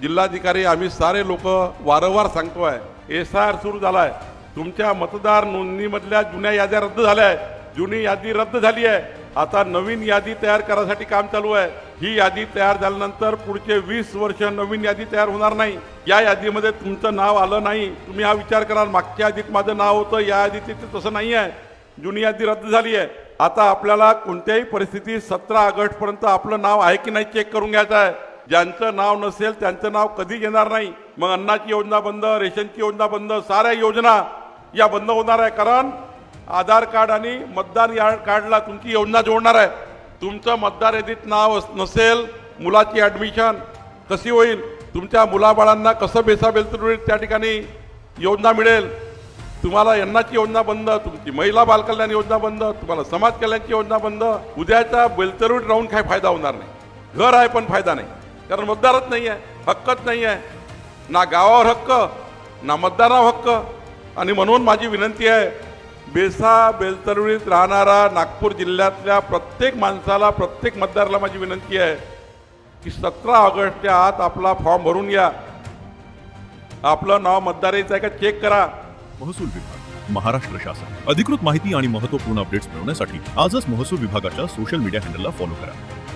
जिल्हाधिकारी आम्ही सारे लोक वारंवार सांगतोय, SIR सुरू झालाय. तुमच्या मतदार नोंदणीमधल्या जुन्या याद्या रद्द झाल्या आहेत. जुनी यादी रद्द झाली आहे. आता नवीन यादी तयार करण्यासाठी काम चालू आहे. ही यादी तयार झाल्यानंतर पुढचे 20 वर्ष नवीन यादी तयार होणार नाही. या यादीमध्ये तुमचं नाव आलं नाही, तुम्ही हा विचार कराल मागच्या यादीत माझं नाव होतं, या यादीत तसं नाही आहे. जुनी यादी रद्द झाली आहे. आता आपल्याला कोणत्याही परिस्थितीत 17 ऑगस्टपर्यंत आपलं नाव आहे की नाही चेक करून घ्यायचं आहे. ज्यांचं नाव नसेल त्यांचं नाव कधी येणार नाही. मग अन्नाची योजना बंद, रेशनची योजना बंद, साऱ्या योजना या बंद होणार आहे. कारण आधार कार्ड आणि मतदान कार्डला तुमची योजना जोडणार आहे. तुमचं मतदार यादीत नाव नसेल, मुलाची ॲडमिशन कशी होईल, तुमच्या मुलाबाळांना कसं बेसाबेलतुरीत त्या ठिकाणी योजना मिळेल. तुम्हाला अन्नाची योजना बंद, तुमची महिला बालकल्याण योजना बंद, तुम्हाला समाज कल्याणची योजना बंद. उद्याच्या बेलतरुडीत राहून काही फायदा होणार नाही. घर आहे पण फायदा नाही, कारण मतदारच नाही आहे, हक्कच नाही आहे. ना गावावर हक्क, ना मतदारावर हक्क. आणि म्हणून माझी विनंती आहे, बेलतरुडीत राहणारा नागपूर जिल्ह्यातल्या प्रत्येक माणसाला, प्रत्येक मतदाराला माझी विनंती आहे की 17 ऑगस्टच्या आत आपला फॉर्म भरून घ्या. आपलं नाव मतदाराचं आहे का चेक करा. महसूल विभाग, महाराष्ट्र शासन. अधिकृत माहिती आणि महत्त्वपूर्ण अपडेट्स मिळवण्यासाठी आजच महसूल विभागाच्या सोशल मीडिया हँडलला फॉलो करा.